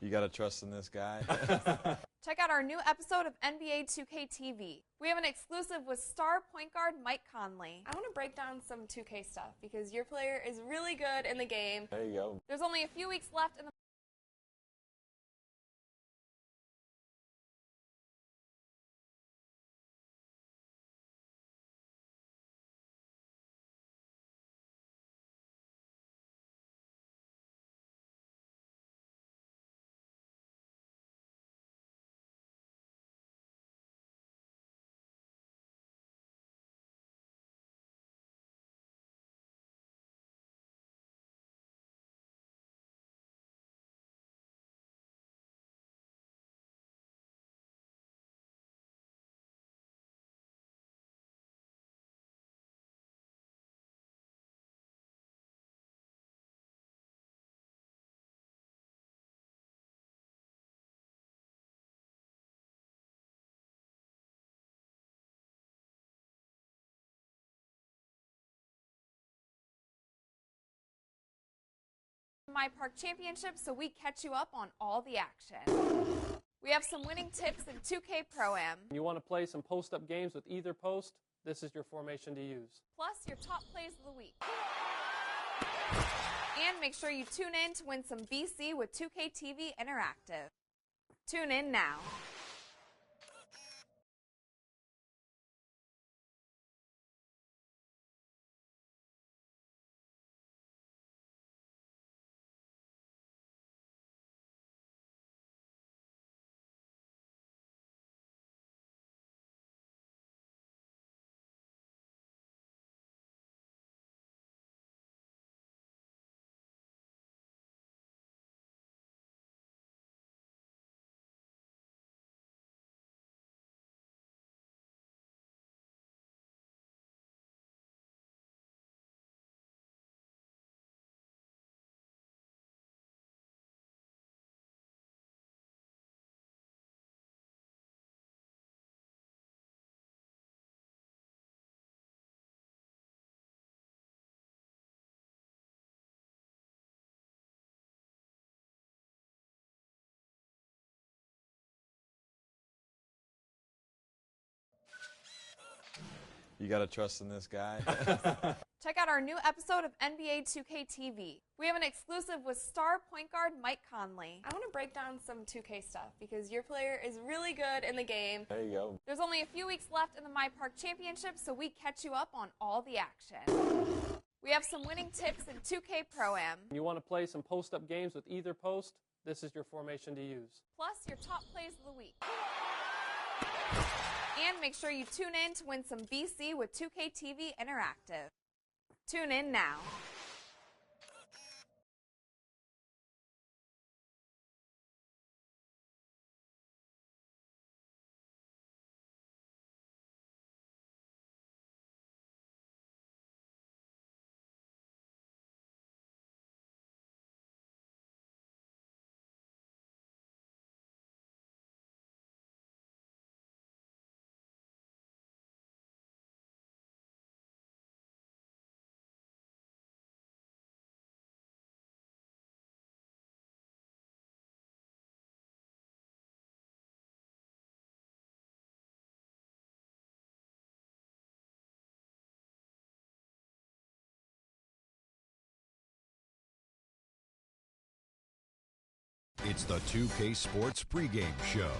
You got to trust in this guy. Check out our new episode of NBA 2K TV. We have an exclusive with star point guard Mike Conley. I want to break down some 2K stuff because your player is really good in the game. There you go. There's only a few weeks left in the My Park Championship so we catch you up on all the action. We have some winning tips in 2K Pro-Am. You want to play some post-up games with either post? This is your formation to use. Plus your top plays of the week. And make sure you tune in to win some VC with 2K TV Interactive. Tune in now. You got to trust in this guy. Check out our new episode of NBA 2K TV. We have an exclusive with star point guard Mike Conley. I want to break down some 2K stuff because your player is really good in the game. There you go. There's only a few weeks left in the My Park Championship so we catch you up on all the action. We have some winning tips in 2K Pro-Am. You want to play some post-up games with either post? This is your formation to use. Plus your top plays of the week. And make sure you tune in to win some VC with 2K TV Interactive. Tune in now. It's the 2K Sports pregame show.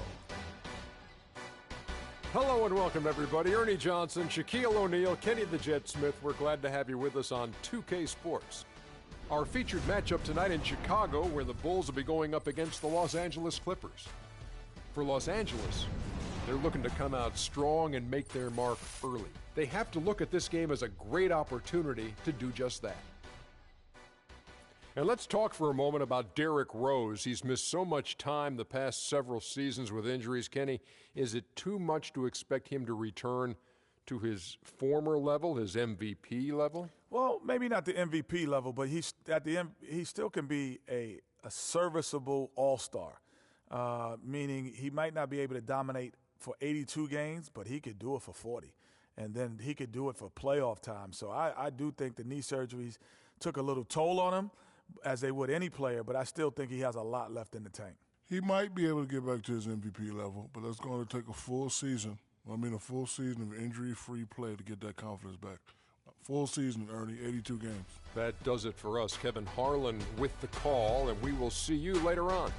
Hello and welcome, everybody. Ernie Johnson, Shaquille O'Neal, Kenny the Jet Smith. We're glad to have you with us on 2K Sports. Our featured matchup tonight in Chicago, where the Bulls will be going up against the Los Angeles Clippers. For Los Angeles, they're looking to come out strong and make their mark early. They have to look at this game as a great opportunity to do just that. And let's talk for a moment about Derrick Rose. He's missed so much time the past several seasons with injuries. Kenny, is it too much to expect him to return to his former level, his MVP level? Well, maybe not the MVP level, but he still can be a serviceable all-star, meaning he might not be able to dominate for 82 games, but he could do it for 40. And then he could do it for playoff time. So I do think the knee surgeries took a little toll on him, as they would any player, but I still think he has a lot left in the tank. He might be able to get back to his MVP level, but that's going to take a full season. A full season of injury-free play to get that confidence back. Full season, Ernie, 82 games. That does it for us. Kevin Harlan with the call, and we will see you later on.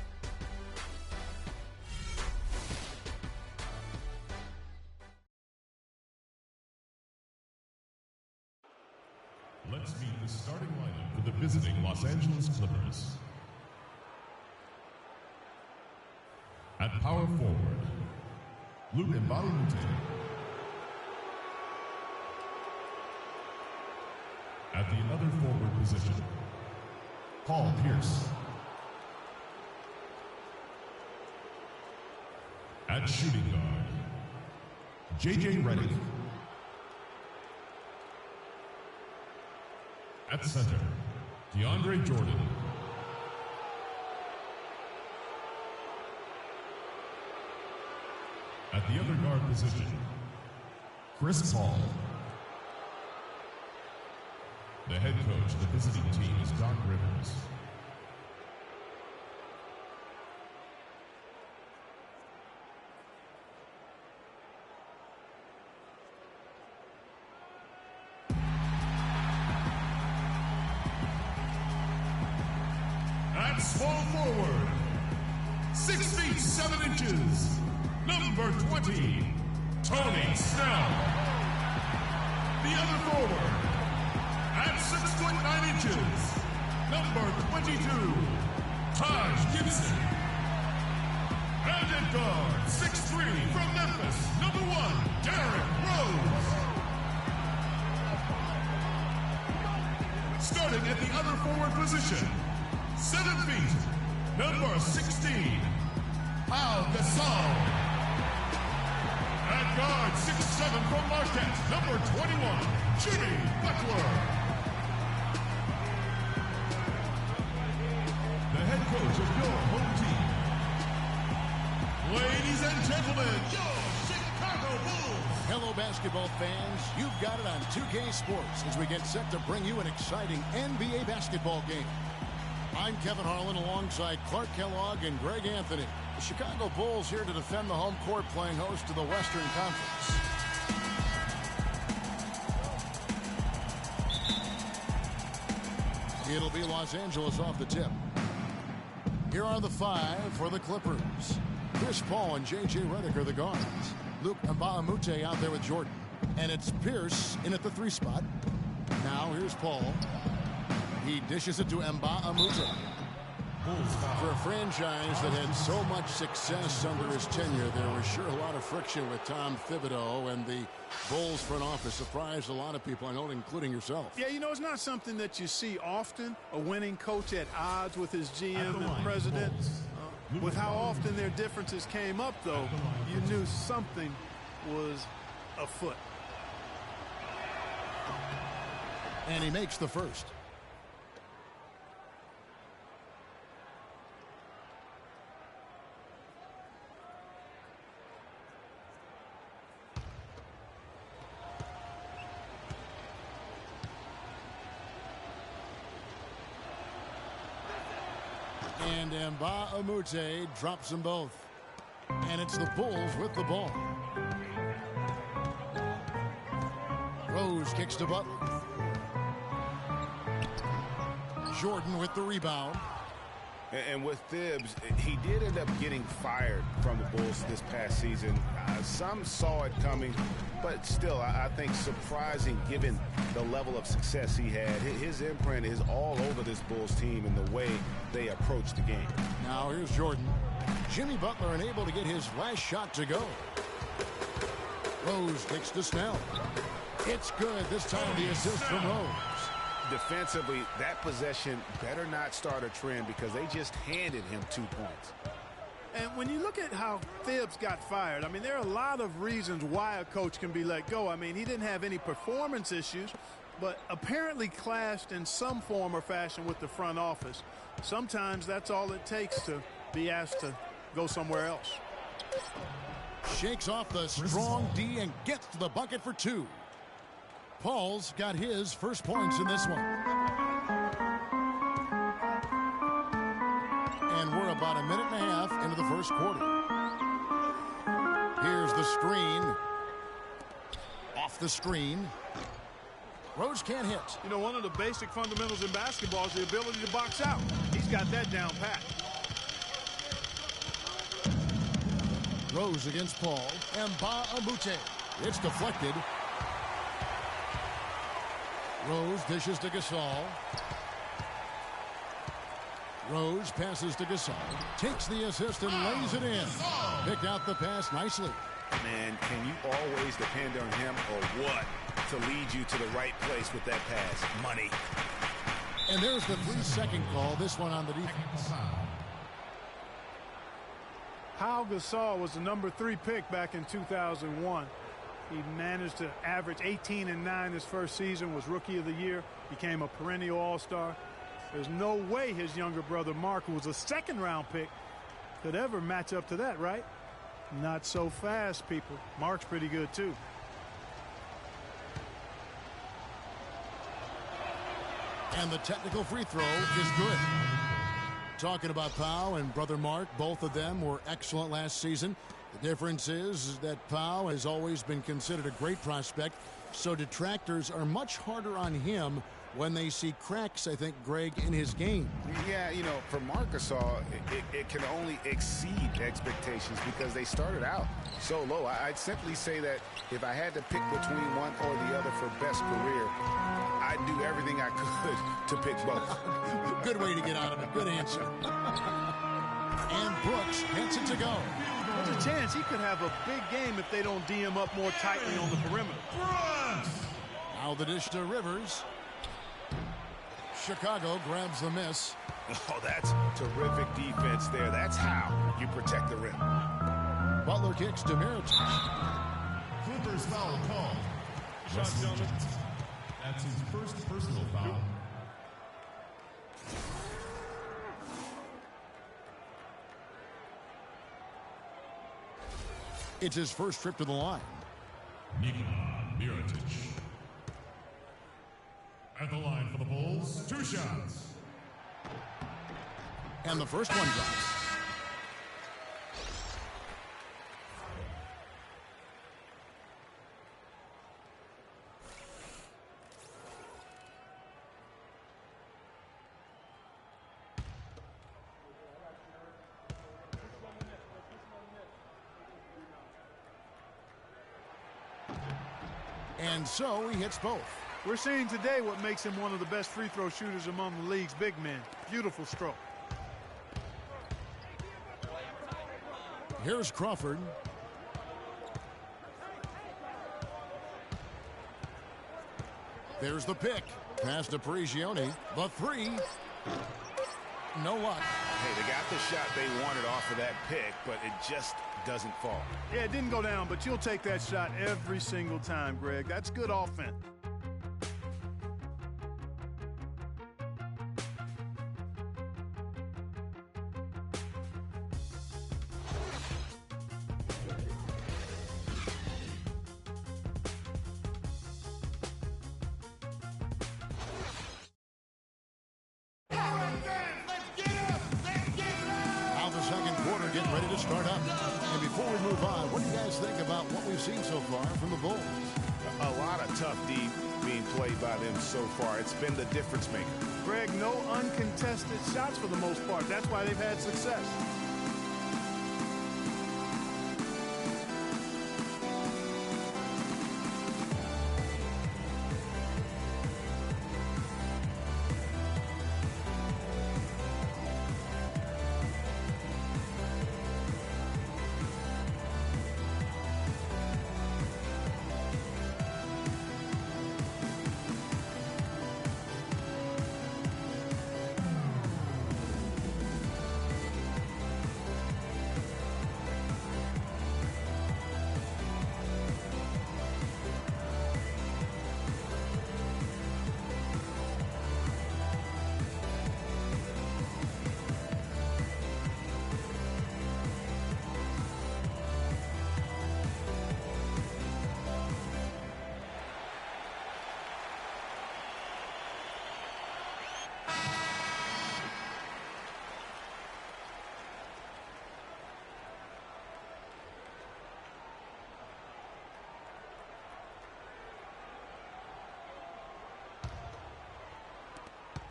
Let's meet the starting lineup for the visiting Los Angeles Clippers. At power forward, Luke Mbahamute. At the other forward position, Paul Pierce. At shooting guard, J.J. Redick. At center, DeAndre Jordan. At the other guard position, Chris Paul. The head coach of the visiting team is Doc Rivers. At small forward, 6 feet 7 inches, number 20, Tony Snell. The other forward, at 6 foot 9 inches, number 22, Taj Gibson. And at guard, 6'3", from Memphis, number 1, Derrick Rose. Starting at the other forward position, 7 feet, number 16, Al Gasol. At guard, 6'7", from Marquette, number 21, Jimmy Butler. The head coach of your home team. Ladies and gentlemen, your Chicago Bulls. Hello, basketball fans. You've got it on 2K Sports as we get set to bring you an exciting NBA basketball game. I'm Kevin Harlan alongside Clark Kellogg and Greg Anthony. The Chicago Bulls here to defend the home court, playing host to the Western Conference. It'll be Los Angeles off the tip. Here are the 5 for the Clippers. Chris Paul and J.J. Redick are the guards. Luke Mbahamute out there with Jordan. And it's Pierce in at the 3 spot. Now here's Paul. He dishes it to Mbahamute. For a franchise that had so much success under his tenure, there was sure a lot of friction with Tom Thibodeau, and the Bulls front office surprised a lot of people, I know, including yourself. Yeah, you know, it's not something that you see often, a winning coach at odds with his GM and president. With how often their differences came up, though, you knew something was afoot. And he makes the first. And Mbahamute drops them both. And it's the Bulls with the ball. Rose kicks to Butler. Jordan with the rebound. And with Thibs, he did end up getting fired from the Bulls this past season. Some saw it coming, but still, I think surprising given the level of success he had. His imprint is all over this Bulls team in the way they approach the game. Now here's Jordan. Jimmy Butler unable to get his last shot to go. Rose kicks to Snell. It's good. This time the assist from Rose. Defensively, that possession better not start a trend because they just handed him 2 points. And when you look at how Thibs got fired, I mean, there are a lot of reasons why a coach can be let go. I mean, he didn't have any performance issues, but apparently clashed in some form or fashion with the front office. Sometimes that's all it takes to be asked to go somewhere else. Shakes off the strong D and gets to the bucket for 2. Paul's got his first points in this one. And we're about a minute and a half into the first quarter. Here's the screen. Off the screen. Rose can't hit. You know, one of the basic fundamentals in basketball is the ability to box out. He's got that down pat. Rose against Paul. Mbah a Moute. It's deflected. Rose dishes to Gasol. Rose passes to Gasol. Takes the assist and lays it in. Picked out the pass nicely. Man, can you always depend on him or what to lead you to the right place with that pass? Money. And there's the 3-second call, this one on the defense. Pau Gasol was the number 3 pick back in 2001. He managed to average 18 and 9 his first season, was Rookie of the Year, became a perennial All-Star. There's no way his younger brother Mark, who was a second-round pick, could ever match up to that, right? Not so fast, people. Mark's pretty good, too. And the technical free throw is good. Talking about Pau and brother Mark, both of them were excellent last season. The difference is that Pau has always been considered a great prospect, so detractors are much harder on him when they see cracks, I think, Greg, in his game. Yeah, you know, for Marc Gasol, it can only exceed expectations because they started out so low. I'd simply say that if I had to pick between one or the other for best career, I'd do everything I could to pick both. Good way to get out of it. Good answer. And Brooks gets it to go. There's a chance he could have a big game if they don't D him up more tightly on the perimeter. Now the dish to Rivers. Chicago grabs the miss. Oh, that's terrific defense there. That's how you protect the rim. Butler kicks to Mirotic. Clippers foul called. Shot gentlemen. That's his first personal foul. It's his first trip to the line. Nikola Mirotic. At the line for the Bulls, 2 shots. And the first one drops. And so he hits both. We're seeing today what makes him one of the best free throw shooters among the league's big men. Beautiful stroke. Here's Crawford. There's the pick. Pass to Prigioni. The 3. No luck. Hey, they got the shot they wanted off of that pick, but it just doesn't fall. Yeah, it didn't go down, but you'll take that shot every single time, Greg. That's good offense. Getting ready to start up. And before we move on, what do you guys think about what we've seen so far from the Bulls? A lot of tough D being played by them so far. It's been the difference maker. Greg, no uncontested shots for the most part. That's why they've had success.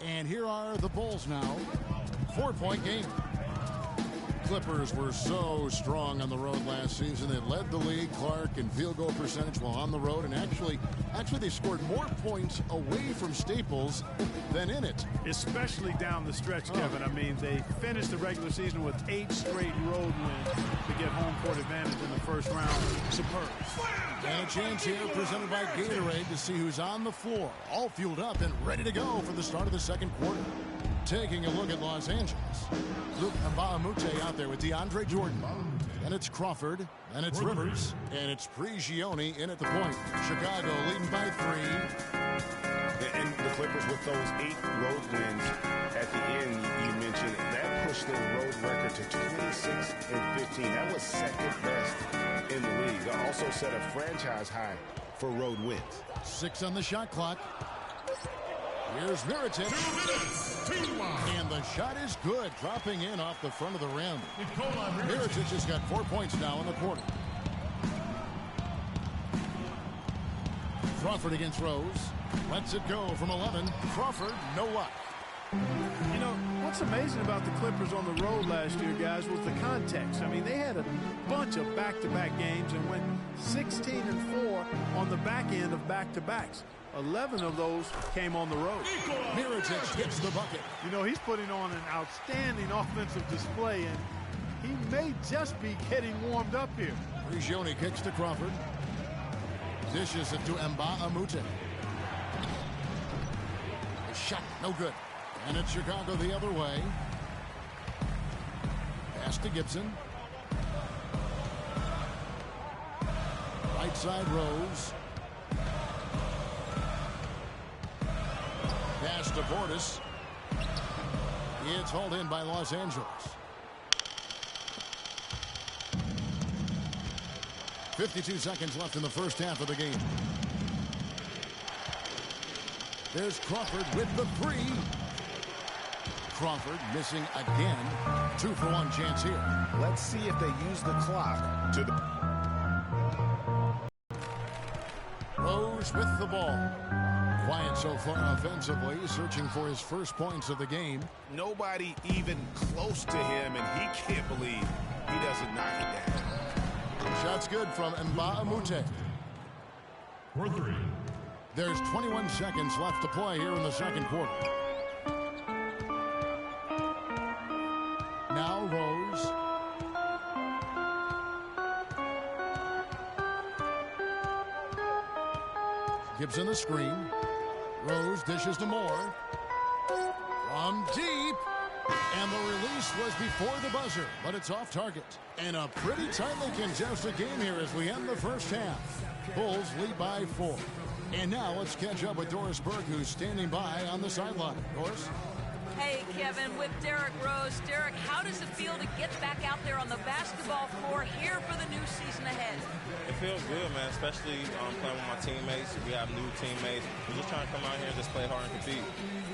And here are the Bulls now. 4-point game. Clippers were so strong on the road last season. They led the league, Clark, in field goal percentage while on the road. And actually they scored more points away from Staples than in it. Especially down the stretch, Kevin. I mean, they finished the regular season with 8 straight road wins to get home court advantage in the first round. Superb. And a chance here presented by Gatorade to see who's on the floor. All fueled up and ready to go for the start of the second quarter. Taking a look at Los Angeles. Luc Mbah a Moute out there with DeAndre Jordan. And it's Crawford. And it's Rivers. And it's Prigioni in at the point. Chicago leading by 3. And the Clippers with those 8 road wins at the end, you mentioned, that pushed their road record to 26-15. That was second best in the league. They also set a franchise high for road wins. 6 on the shot clock. Here's Mirotic. 2 minutes. And the shot is good, dropping in off the front of the rim. Mirotic has got 4 points now in the quarter. Crawford against Rose. Lets it go from 11. Crawford, no luck. You know, what's amazing about the Clippers on the road last year, guys, was the context. I mean, they had a bunch of back-to-back games and went 16-4 on the back end of back-to-backs. 11 of those came on the road. Mirotic hits the bucket. You know, he's putting on an outstanding offensive display, and he may just be getting warmed up here. Prigioni kicks to Crawford. Dishes it to Mbah a Moute. The shot, no good. And it's Chicago the other way. Pass to Gibson. Right side Rose. Pass to Portis. It's hauled in by Los Angeles. 52 seconds left in the first half of the game. There's Crawford with the 3. Crawford missing again. 2-for-1 chance here. Let's see if they use the clock to the... Rose with the ball. Quiet so far offensively, searching for his first points of the game. Nobody even close to him, and he can't believe he doesn't knock it down. Shot's good from Mbah a Moute. For 3. There's 21 seconds left to play here in the second quarter. Now Rose. Gibson the screen. Rose dishes to Moore. From deep. And the release was before the buzzer, but it's off target. And a pretty tightly contested game here as we end the first half. Bulls lead by 4. And now let's catch up with Doris Burke, who's standing by on the sideline. Doris? Hey, Kevin, with Derrick Rose. Derrick, how does it feel to get back out there on the basketball floor here for the new season ahead? It feels good, man, especially playing with my teammates. We have new teammates. We're just trying to come out here and just play hard and compete.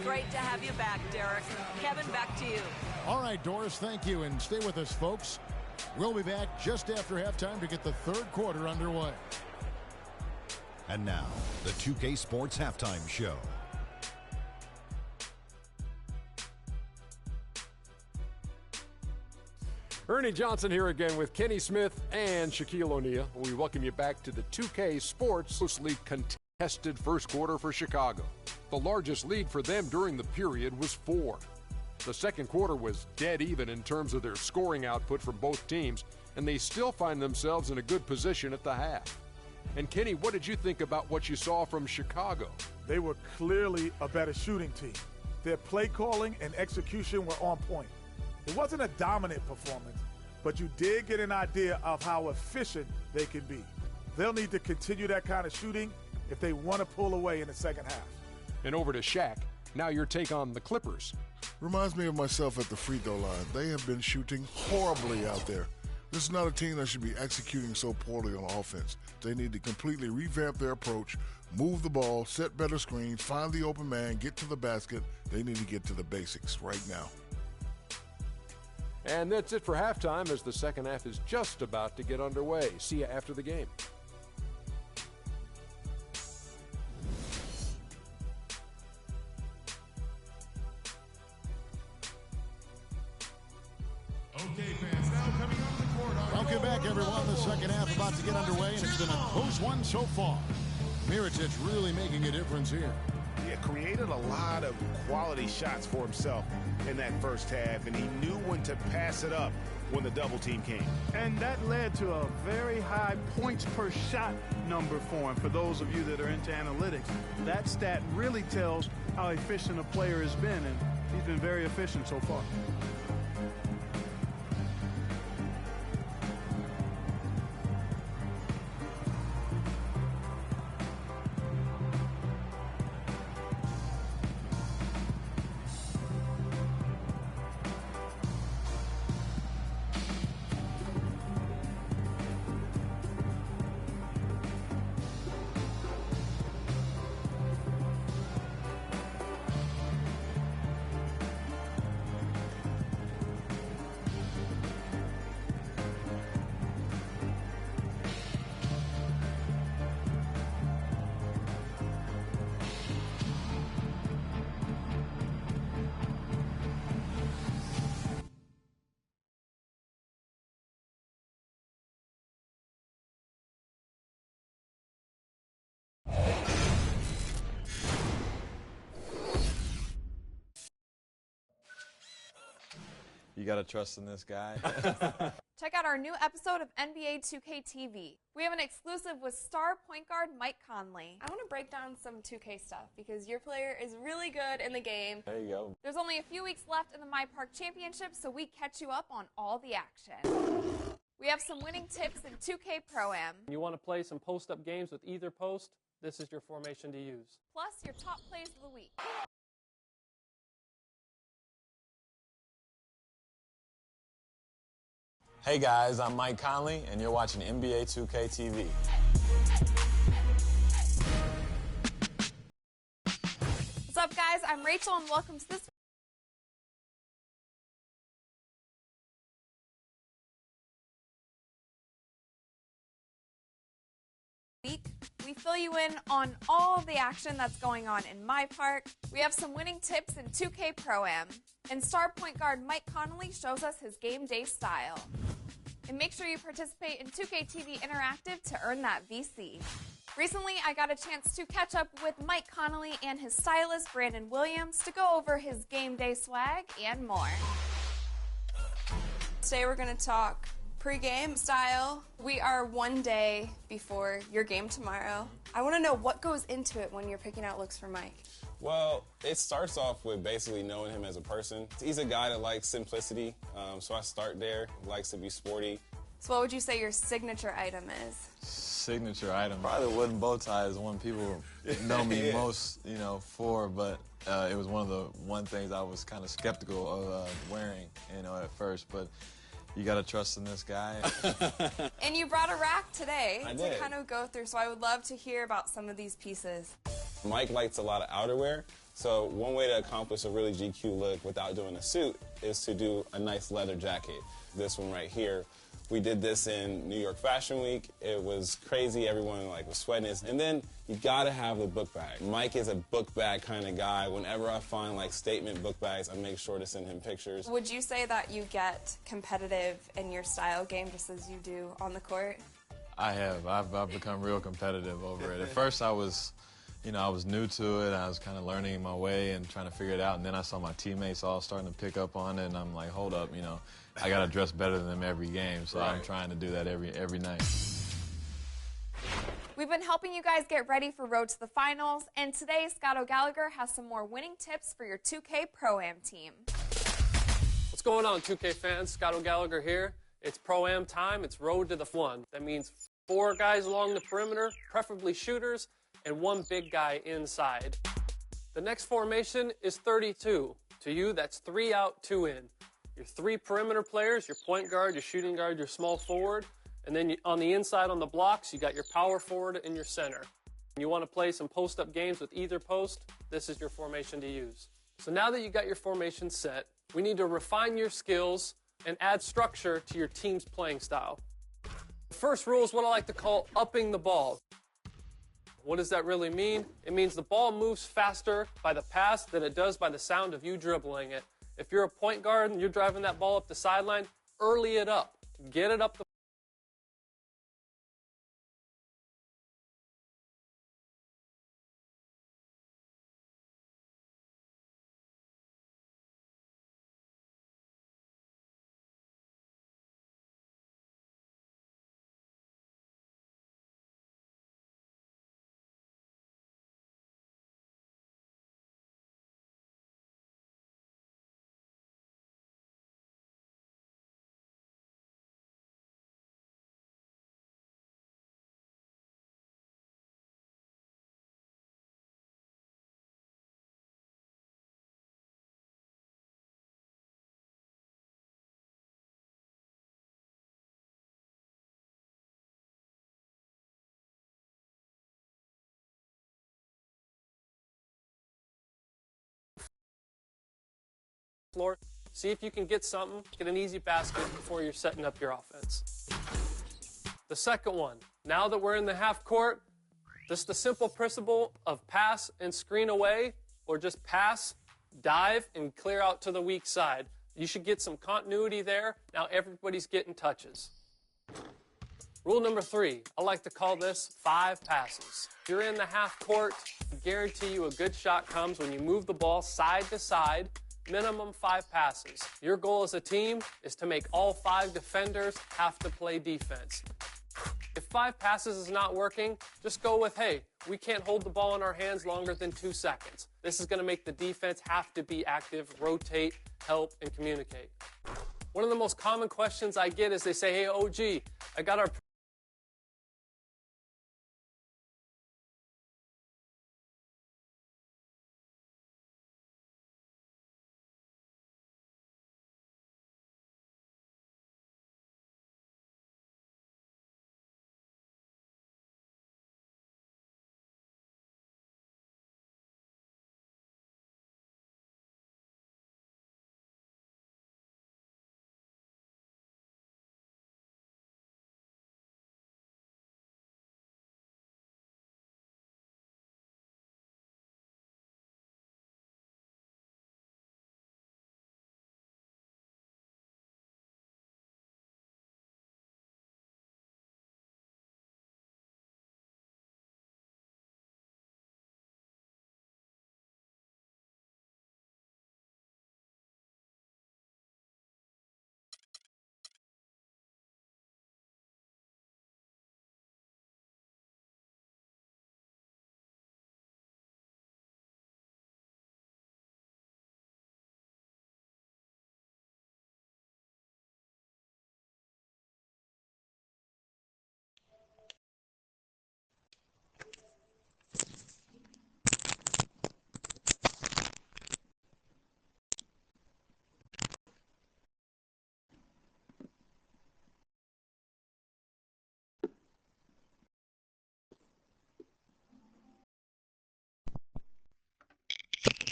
Great to have you back, Derrick. Kevin, back to you. All right, Doris, thank you, and stay with us, folks. We'll be back just after halftime to get the third quarter underway. And now, the 2K Sports Halftime Show. Ernie Johnson here again with Kenny Smith and Shaquille O'Neal. We welcome you back to the 2K Sports closely contested first quarter for Chicago. The largest lead for them during the period was 4. The second quarter was dead even in terms of their scoring output from both teams, and they still find themselves in a good position at the half. And Kenny, what did you think about what you saw from Chicago? They were clearly a better shooting team. Their play calling and execution were on point. It wasn't a dominant performance, but you did get an idea of how efficient they can be. They'll need to continue that kind of shooting if they want to pull away in the second half. And over to Shaq. Now your take on the Clippers. Reminds me of myself at the free throw line. They have been shooting horribly out there. This is not a team that should be executing so poorly on offense. They need to completely revamp their approach, move the ball, set better screens, find the open man, get to the basket. They need to get to the basics right now. And that's it for halftime as the second half is just about to get underway. See you after the game. Welcome back, everyone. The second half about to get underway, and it's been a close one so far. Mirotic really making a difference here. Yeah, created a lot of quality shots for himself in that first half, and he knew when to pass it up when the double team came. And that led to a very high points per shot number for him. For those of you that are into analytics, that stat really tells how efficient a player has been, and he's been very efficient so far. You got to trust in this guy. Check out our new episode of NBA 2K TV. We have an exclusive with star point guard Mike Conley. I want to break down some 2K stuff because your player is really good in the game. There you go. There's only a few weeks left in the My Park Championship, so we catch you up on all the action. We have some winning tips in 2K Pro-Am. You want to play some post-up games with either post? This is your formation to use. Plus your top plays of the week. Hey guys, I'm Mike Conley, and you're watching NBA 2K TV. What's up, guys? I'm Rachel, and welcome to this week. We fill you in on all of the action that's going on in My Park. We have some winning tips in 2K Pro-Am. And star point guard Mike Conley shows us his game day style. And make sure you participate in 2K TV Interactive to earn that VC. Recently, I got a chance to catch up with Mike Conley and his stylist, Brandon Williams, to go over his game day swag and more. Today we're going to talk pre-game style. We are one day before your game tomorrow. I want to know what goes into it when you're picking out looks for Mike. Well, it starts off with basically knowing him as a person. He's a guy that likes simplicity, so I start there. He likes to be sporty. So what would you say your signature item is? Signature item? Probably the wooden bow tie is one people know me most, for, but it was one of the things I was kind of skeptical of wearing, at first, but you got to trust in this guy. And you brought a rack today to kind of go through, so I would love to hear about some of these pieces. Mike likes a lot of outerwear, so one way to accomplish a really GQ look without doing a suit is to do a nice leather jacket. This one right here, we did this in New York Fashion Week. It was crazy. Everyone was sweating it. And then you gotta have the book bag. Mike is a book bag kind of guy. Whenever I find statement book bags, I make sure to send him pictures. Would you say that you get competitive in your style game just as you do on the court? I have. I've become real competitive over it. At first I was new to it. I was kind of learning my way and trying to figure it out. And then I saw my teammates all starting to pick up on it, and I'm like, hold up, I got to dress better than them every game. So I'm trying to do that every night. We've been helping you guys get ready for Road to the Finals, and today Scott O'Gallagher has some more winning tips for your 2K Pro-Am team. What's going on, 2K fans? Scott O'Gallagher here. It's Pro-Am time. It's Road to the One. That means 4 guys along the perimeter, preferably shooters, and 1 big guy inside. The next formation is 32. To you, that's 3 out, 2 in. Your 3 perimeter players, your point guard, your shooting guard, your small forward. And then on the inside on the blocks, you got your power forward and your center. You want to play some post-up games with either post, this is your formation to use. So now that you got your formation set, we need to refine your skills and add structure to your team's playing style. The first rule is what I like to call upping the ball. What does that really mean? It means the ball moves faster by the pass than it does by the sound of you dribbling it. If you're a point guard and you're driving that ball up the sideline, early it up. Get it up the floor. See if you can get something, get an easy basket before you're setting up your offense. The second one, now that we're in the half court, just the simple principle of pass and screen away, or just pass, dive, and clear out to the weak side. You should get some continuity there. Now everybody's getting touches. Rule number 3, I like to call this 5 passes. If you're in the half court, I guarantee you a good shot comes when you move the ball side to side, minimum 5 passes. Your goal as a team is to make all 5 defenders have to play defense. If 5 passes is not working, just go with, hey, we can't hold the ball in our hands longer than 2 seconds. This is going to make the defense have to be active, rotate, help, and communicate. One of the most common questions I get is they say, hey, OG, I got our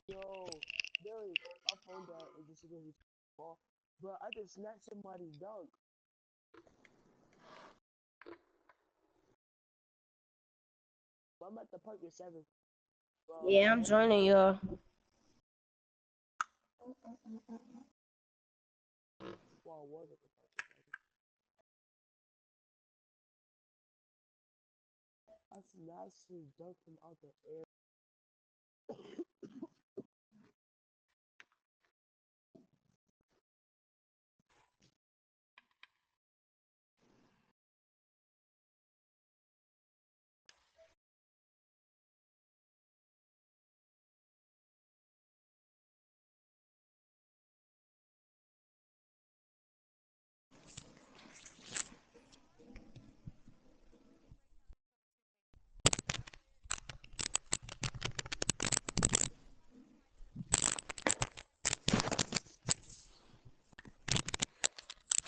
Yo, Billy, I found that in this is ball, but I just snatched somebody's dunk. I'm at the park at 7. Yeah, I'm joining you. Well, was it? I snatched his dunk from out the air.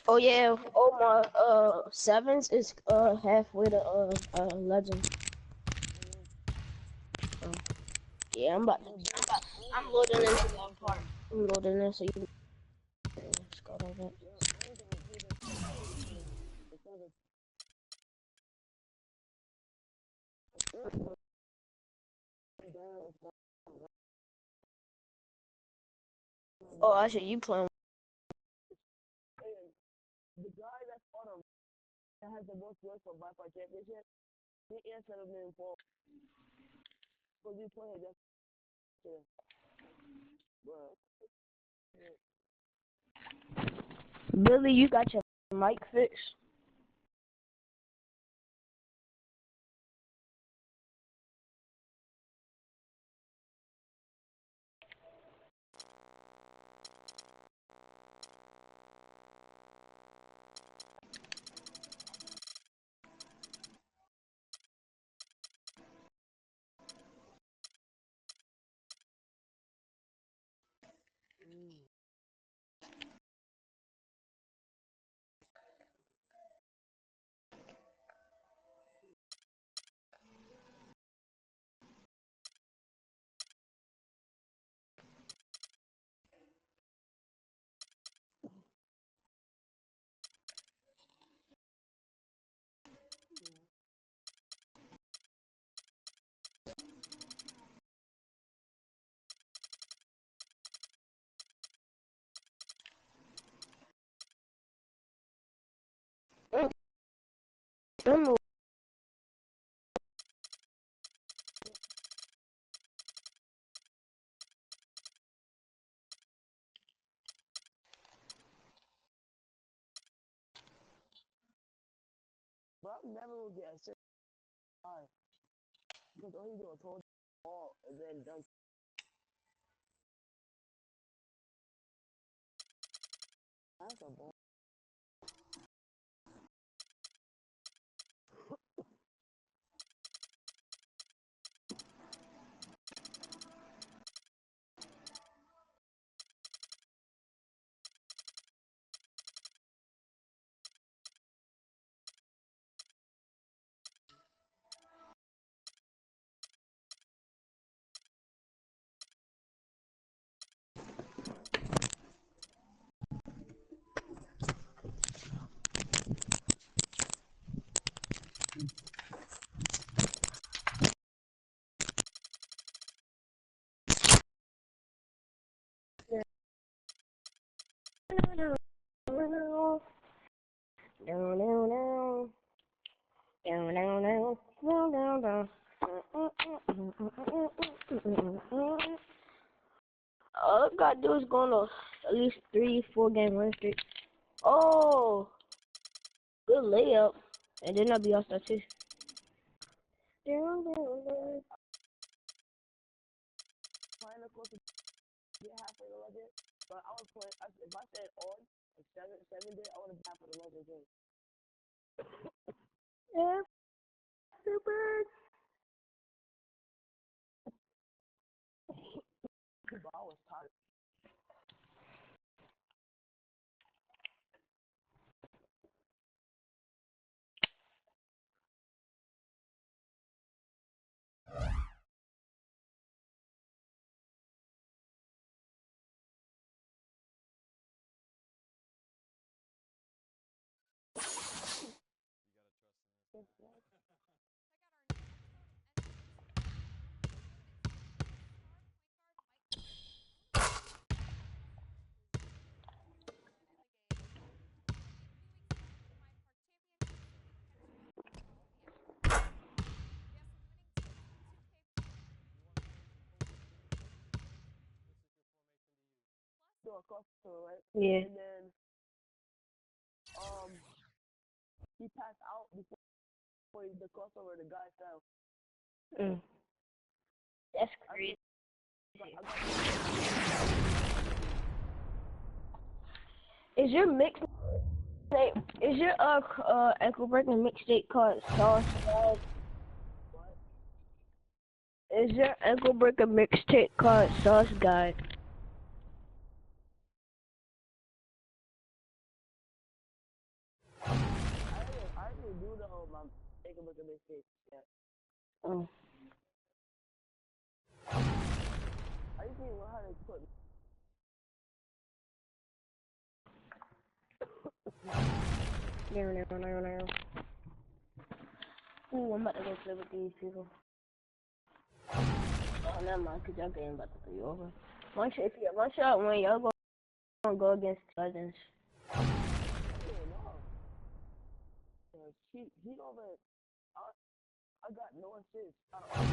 Oh yeah, oh my sevens is halfway to legend. Yeah, I'm loading into that part. I'm loading in so you can just go to that. Oh, actually, you playing? that has the most wins for by far championship, he answered him in for. Because we played yesterday. Bro. Billy, you got your mic fixed? But I'm never gonna get a 6 5. Because all he do is hold the ball and then dunk. That's a ball. All I gotta do is go on at least 3-4 game win streak. Oh, good layup, and then I'll be all star too. Playing close to get halfway to legend, but I was playing. If I said on like 7 day, I would have halfway to legend too. Yeah, super. But I was tired. Do a crossover, right? Yeah. And then he passed out before the crossover. The guy fell. That's crazy. Is your mixtape? Is your ankle breaking mixtape called Sauce Guide? Is your ankle breaker mixtape called Sauce Guide? I didn't do the whole ankle breaker mistake yet. Oh. I just need to learn how to put. No. Ooh, I'm about to go play with these people. Oh, never mind, because y'all game about to be over. One shot win, y'all gonna go against Legends. he over. I got no assists out of all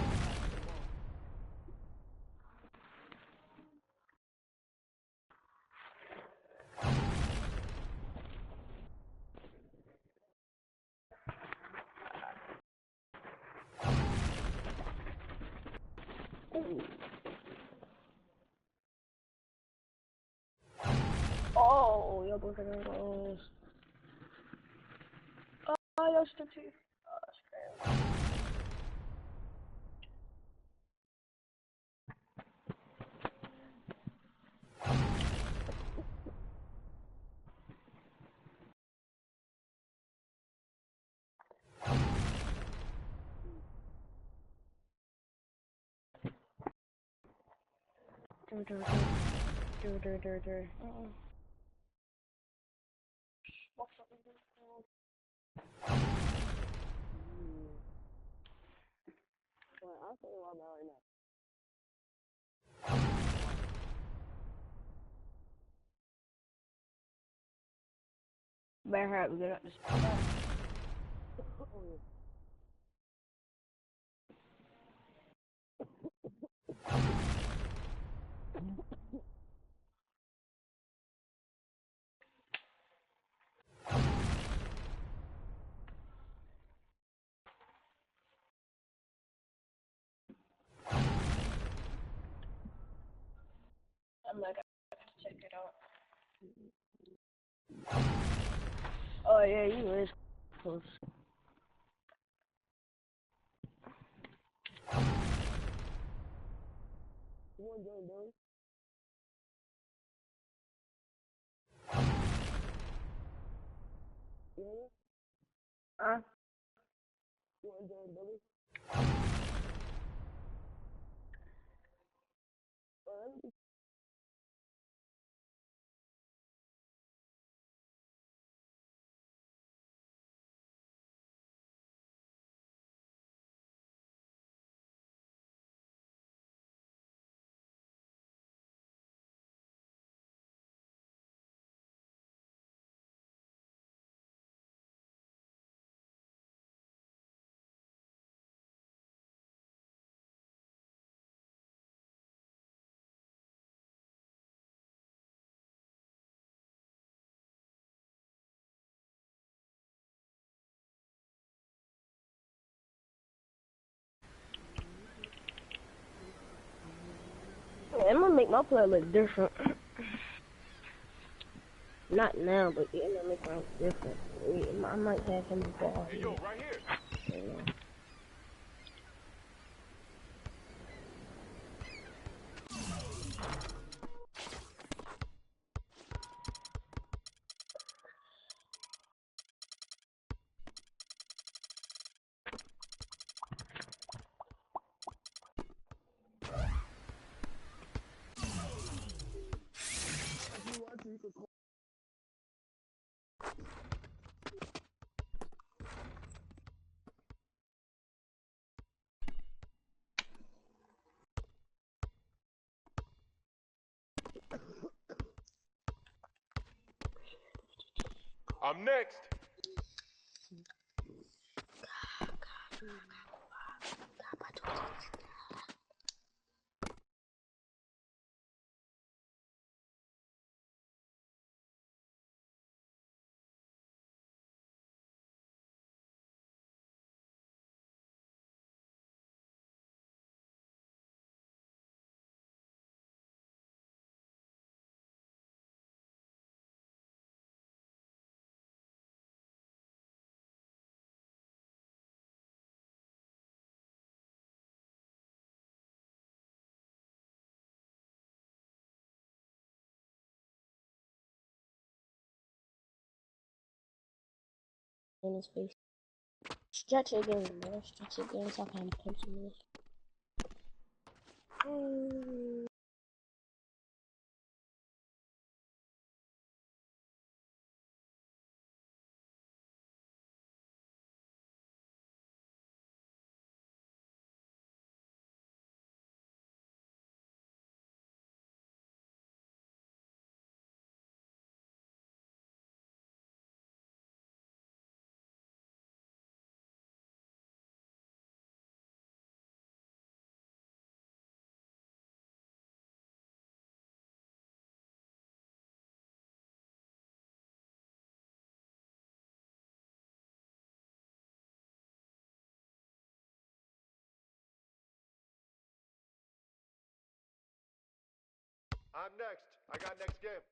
the ball. Oh, your boyfriend goes. Oh, you're still too. Oh, that's crazy. Well, I'll say it right now. Better hurry up and get up this. I'm not gonna check it out. Oh yeah, you is close. You want to join Billy? Yeah? You want to join Billy? Yeah, I'm gonna make my play look different. Not now, but yeah, I'm gonna make mine look different. Yeah, I might have him ball. Hey, yo, right here. Yeah. I'm next. In his face. Stretch it again, bro. Stretch it again so I can punch him in this. I'm next. I got next game.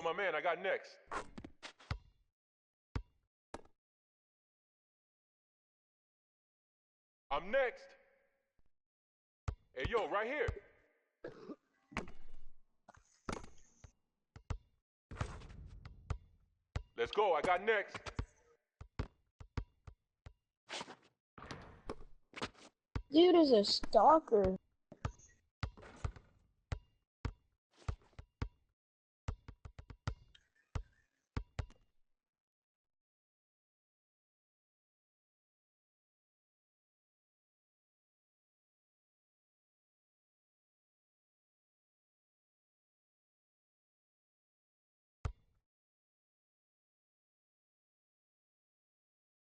My man, I got next. I'm next. Hey, yo, right here. Let's go. I got next. Dude is a stalker.